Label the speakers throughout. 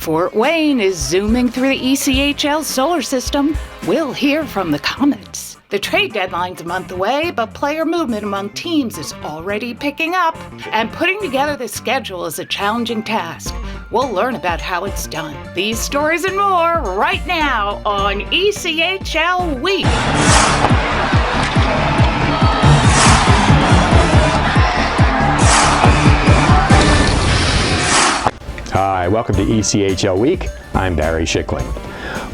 Speaker 1: Fort Wayne is zooming through the ECHL solar system. We'll hear from the Comets. The trade deadline's a month away, but player movement among teams is already picking up. And putting together the schedule is a challenging task. We'll learn about how it's done. These stories and more right now on ECHL Week.
Speaker 2: Hi, welcome to ECHL Week. I'm Barry Schickling.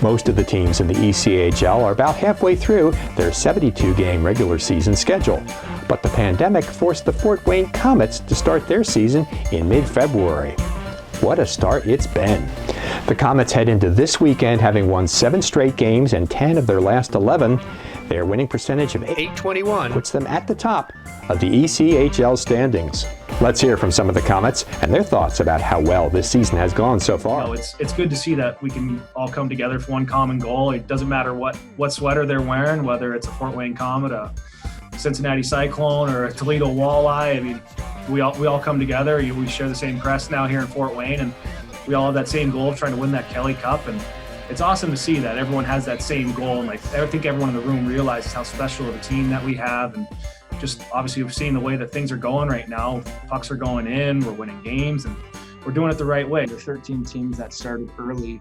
Speaker 2: Most of the teams in the ECHL are about halfway through their 72-game regular season schedule. But the pandemic forced the Fort Wayne Comets to start their season in mid-February. What a start it's been. The Comets head into this weekend having won 7 straight games and 10 of their last 11. Their winning percentage of .821 puts them at the top of the ECHL standings. Let's hear from some of the Comets and their thoughts about how well this season has gone so far.
Speaker 3: It's good to see that we can all come together for one common goal. It doesn't matter what sweater they're wearing, whether it's a Fort Wayne Comet, a Cincinnati Cyclone, or a Toledo Walleye. I mean, we all come together. We share the same crest now here in Fort Wayne, and we all have that same goal of trying to win that Kelly Cup. And it's awesome to see that everyone has that same goal. And I think everyone in the room realizes how special of a team that we have. And just obviously we've seen the way that things are going right now. Pucks are going in, we're winning games, and we're doing it the right way.
Speaker 4: The 13 teams that started early,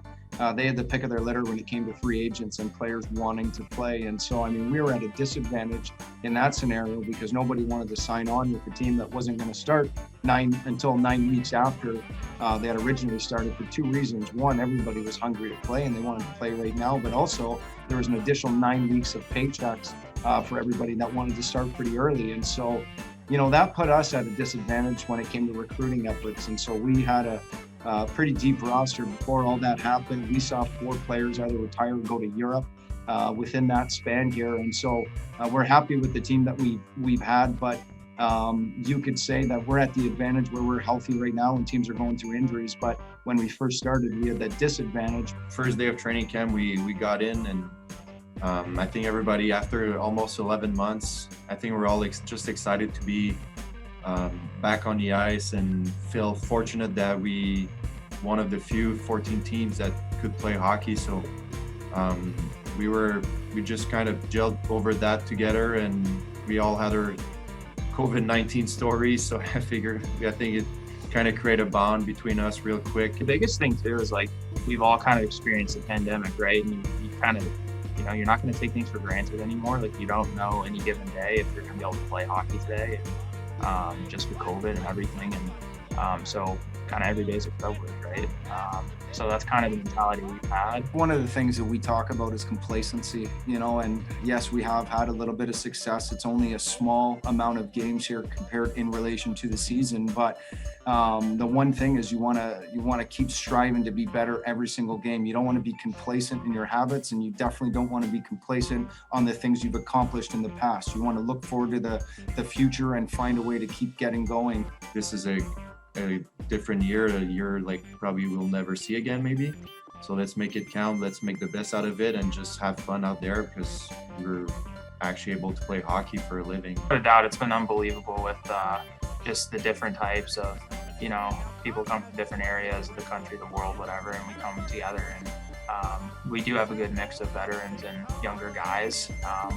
Speaker 4: they had the pick of their litter when it came to free agents and players wanting to play. And so, I mean, we were at a disadvantage in that scenario because nobody wanted to sign on with a team that wasn't going to start until 9 weeks after they had originally started, for 2 reasons. One, everybody was hungry to play and they wanted to play right now, but also there was an additional 9 weeks of paychecks for everybody that wanted to start pretty early. And so, that put us at a disadvantage when it came to recruiting efforts. And so we had a pretty deep roster before all that happened. We saw 4 players either retire or go to Europe within that span here. And so we're happy with the team that we've had, but you could say that we're at the advantage where we're healthy right now and teams are going through injuries. But when we first started, we had that disadvantage.
Speaker 5: First day of training camp, we got in, and I think everybody, after almost 11 months, I think we're all just excited to be back on the ice and feel fortunate that we one of the few 14 teams that could play hockey. So we just kind of gelled over that together, and we all had our COVID-19 stories. So I think it kind of created a bond between us real quick.
Speaker 6: The biggest thing too is we've all kind of experienced the pandemic, right? And you kind of, you're not going to take things for granted anymore. You don't know any given day if you're going to be able to play hockey today, and just with COVID and everything. And so kind of every day is a privilege, right? So that's kind of the mentality we've had.
Speaker 4: One of the things that we talk about is complacency, and yes, we have had a little bit of success. It's only a small amount of games here compared in relation to the season, but the one thing is you want to keep striving to be better every single game. You don't want to be complacent in your habits, and you definitely don't want to be complacent on the things you've accomplished in the past. You want to look forward to the future and find a way to keep getting going.
Speaker 5: This is a different year, a year probably we'll never see again maybe. So let's make it count, let's make the best out of it and just have fun out there, because we're actually able to play hockey for a living.
Speaker 6: Without a doubt, it's been unbelievable with just the different types of, people come from different areas of the country, the world, whatever, and we come together, and we do have a good mix of veterans and younger guys.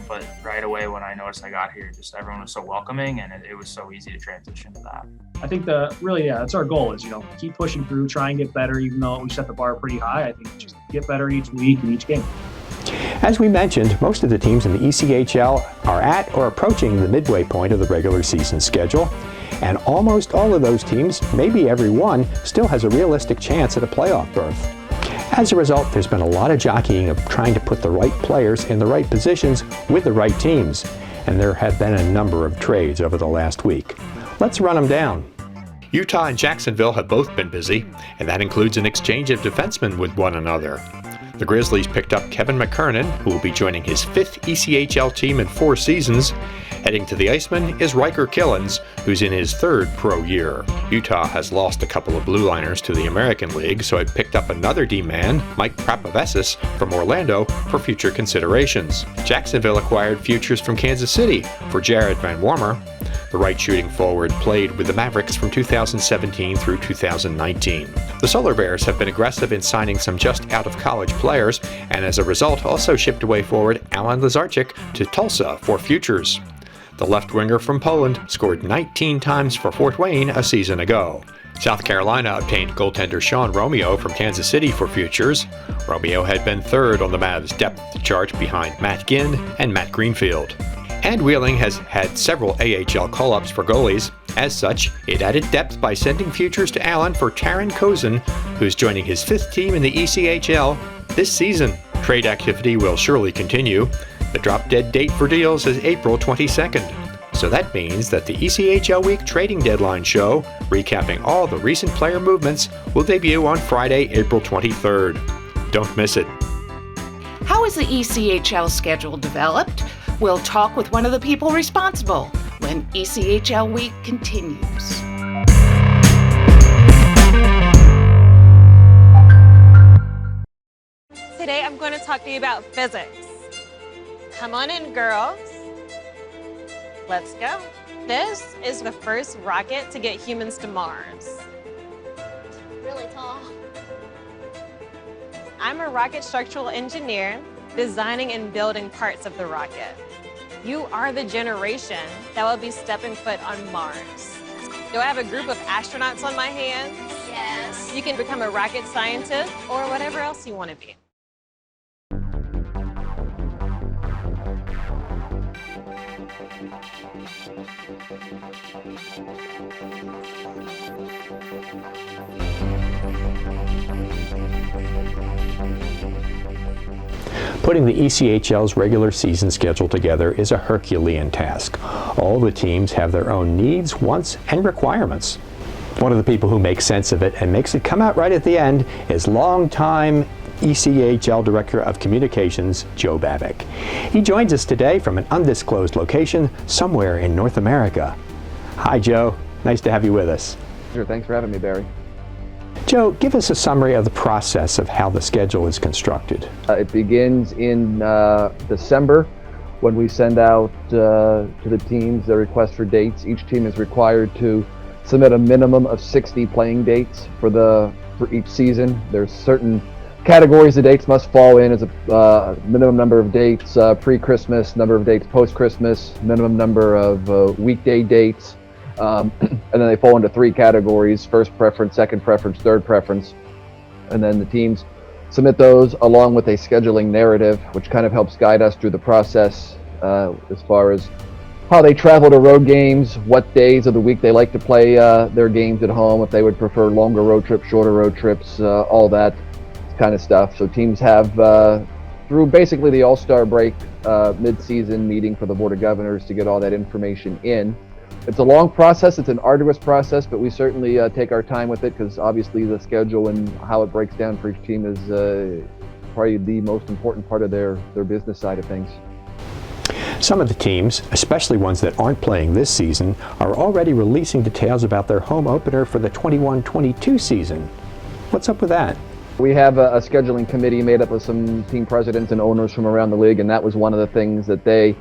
Speaker 6: But right away when I noticed I got here, just everyone was so welcoming, and it was so easy to transition to that.
Speaker 3: I think that's our goal is, keep pushing through, try and get better, even though we set the bar pretty high. I think just get better each week and each game.
Speaker 2: As we mentioned, most of the teams in the ECHL are at or approaching the midway point of the regular season schedule, and almost all of those teams, maybe every one, still has a realistic chance at a playoff berth. As a result, there's been a lot of jockeying of trying to put the right players in the right positions with the right teams, and there have been a number of trades over the last week. Let's run them down. Utah and Jacksonville have both been busy, and that includes an exchange of defensemen with one another. The Grizzlies picked up Kevin McKernan, who will be joining his 5th ECHL team in 4 seasons. Heading to the Iceman is Riker Killens, who's in his 3rd pro year. Utah has lost a couple of blue liners to the American League, so it picked up another D-man, Mike Prapavesis, from Orlando for future considerations. Jacksonville acquired futures from Kansas City for Jared Van Warmer. The right shooting forward played with the Mavericks from 2017 through 2019. The Solar Bears have been aggressive in signing some just out-of-college players, and as a result also shipped away forward Alan Lazarchik to Tulsa for futures. The left winger from Poland scored 19 times for Fort Wayne a season ago. South Carolina obtained goaltender Sean Romeo from Kansas City for futures. Romeo had been third on the Mavs depth chart behind Matt Ginn and Matt Greenfield. And Wheeling has had several AHL call-ups for goalies. As such, it added depth by sending futures to Allen for Taran Kozin, who's joining his 5th team in the ECHL this season. Trade activity will surely continue. The drop-dead date for deals is April 22nd. So that means that the ECHL Week Trading Deadline show, recapping all the recent player movements, will debut on Friday, April 23rd. Don't miss it.
Speaker 1: How is the ECHL schedule developed? We'll talk with one of the people responsible when ECHL Week continues.
Speaker 7: Today I'm going to talk to you about physics. Come on in, girls. Let's go. This is the first rocket to get humans to Mars.
Speaker 8: Really tall.
Speaker 7: I'm a rocket structural engineer, designing and building parts of the rocket. You are the generation that will be stepping foot on Mars. Do I have a group of astronauts on my hands?
Speaker 8: Yes.
Speaker 7: You can become a rocket scientist or whatever else you want to be.
Speaker 2: Putting the ECHL's regular season schedule together is a Herculean task. All the teams have their own needs, wants, and requirements. One of the people who makes sense of it and makes it come out right at the end is longtime ECHL Director of Communications, Joe Babick. He joins us today from an undisclosed location somewhere in North America. Hi, Joe. Nice to have you with us.
Speaker 9: Sure, thanks for having me, Barry.
Speaker 2: Joe, give us a summary of the process of how the schedule is constructed.
Speaker 9: It begins in December when we send out to the teams their request for dates. Each team is required to submit a minimum of 60 playing dates for each season. There's certain categories the dates must fall in as a minimum number of dates pre-Christmas, number of dates post-Christmas, minimum number of weekday dates. And then they fall into 3 categories: first preference, second preference, third preference. And then the teams submit those along with a scheduling narrative, which kind of helps guide us through the process as far as how they travel to road games, what days of the week they like to play their games at home, if they would prefer longer road trips, shorter road trips, all that kind of stuff. So teams have, through basically the All-Star break, mid-season meeting for the Board of Governors to get all that information in. It's a long process, it's an arduous process, but we certainly take our time with it because obviously the schedule and how it breaks down for each team is probably the most important part of their business side of things.
Speaker 2: Some of the teams, especially ones that aren't playing this season, are already releasing details about their home opener for the 21-22 season. What's up with that?
Speaker 9: We have a scheduling committee made up of some team presidents and owners from around the league, and that was one of the things that they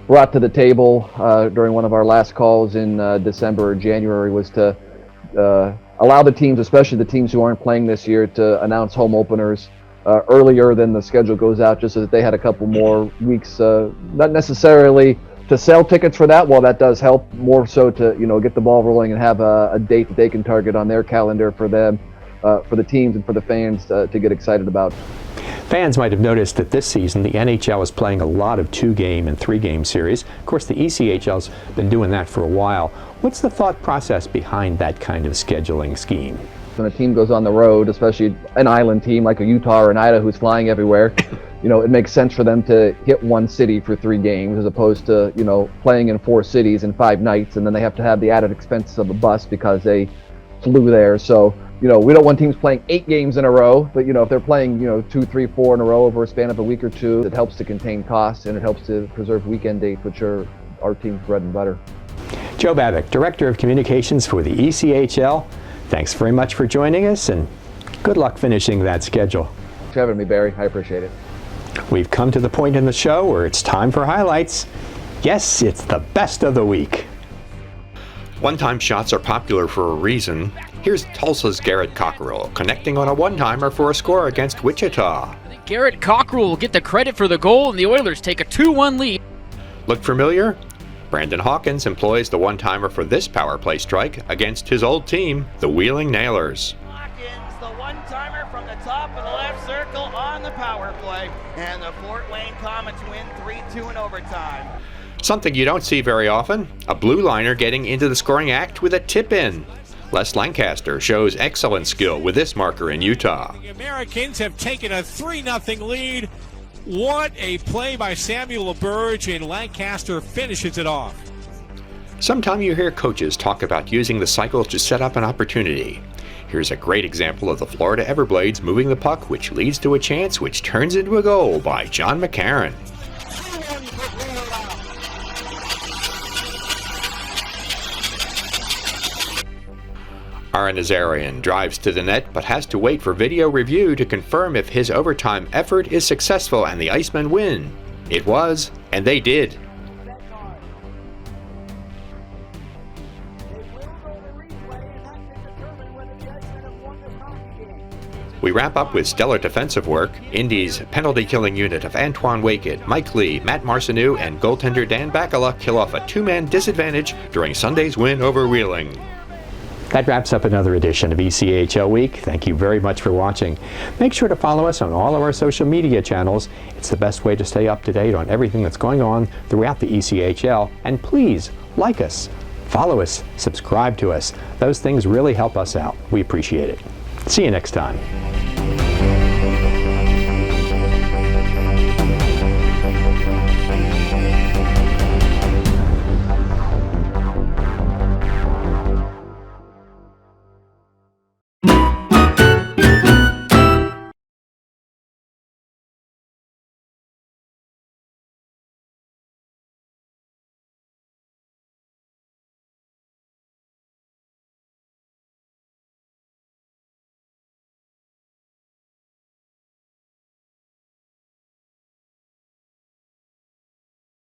Speaker 9: brought to the table during one of our last calls in December or January, was to allow the teams, especially the teams who aren't playing this year, to announce home openers earlier than the schedule goes out, just so that they had a couple more weeks, not necessarily to sell tickets for that, while that does help, more so to get the ball rolling and have a date that they can target on their calendar for them, for the teams and for the fans to get excited about.
Speaker 2: Fans might have noticed that this season the NHL is playing a lot of 2-game and 3-game series. Of course, the ECHL's been doing that for a while. What's the thought process behind that kind of scheduling scheme?
Speaker 9: When a team goes on the road, especially an island team like a Utah or an Idaho who's flying everywhere, it makes sense for them to hit one city for 3 games as opposed to, playing in 4 cities in 5 nights, and then they have to have the added expenses of a bus because they flew there. So, we don't want teams playing 8 games in a row, but if they're playing 2, 3, 4 in a row over a span of a week or 2, it helps to contain costs and it helps to preserve weekend dates, which are our team's bread and butter.
Speaker 2: Joe Babick, Director of Communications for the ECHL. Thanks very much for joining us, and good luck finishing that schedule.
Speaker 9: Thanks for having me, Barry. I appreciate it.
Speaker 2: We've come to the point in the show where it's time for highlights. Yes, it's the best of the week. One-time shots are popular for a reason. Here's Tulsa's Garrett Cockrell connecting on a one-timer for a score against Wichita.
Speaker 10: Garrett Cockrell will get the credit for the goal, and the Oilers take a 2-1 lead.
Speaker 2: Look familiar? Brandon Hawkins employs the one-timer for this power play strike against his old team, the Wheeling Nailers.
Speaker 11: Hawkins, the one-timer from the top of the left circle on the power play, and the Fort Wayne Comets win 3-2 in overtime.
Speaker 2: Something you don't see very often, a blue liner getting into the scoring act with a tip-in. Les Lancaster shows excellent skill with this marker in Utah.
Speaker 12: The Americans have taken a 3-0 lead. What a play by Samuel LaBerge, and Lancaster finishes it off.
Speaker 2: Sometime you hear coaches talk about using the cycle to set up an opportunity. Here's a great example of the Florida Everblades moving the puck, which leads to a chance which turns into a goal by John McCarron. Aaron Nazarian drives to the net but has to wait for video review to confirm if his overtime effort is successful and the Icemen win. It was, and they did. We wrap up with stellar defensive work. Indy's penalty-killing unit of Antoine Wakeett, Mike Lee, Matt Marcineau, and goaltender Dan Bakala kill off a two-man disadvantage during Sunday's win over Wheeling. That wraps up another edition of ECHL Week. Thank you very much for watching. Make sure to follow us on all of our social media channels. It's the best way to stay up to date on everything that's going on throughout the ECHL. And please, like us, follow us, subscribe to us. Those things really help us out. We appreciate it. See you next time.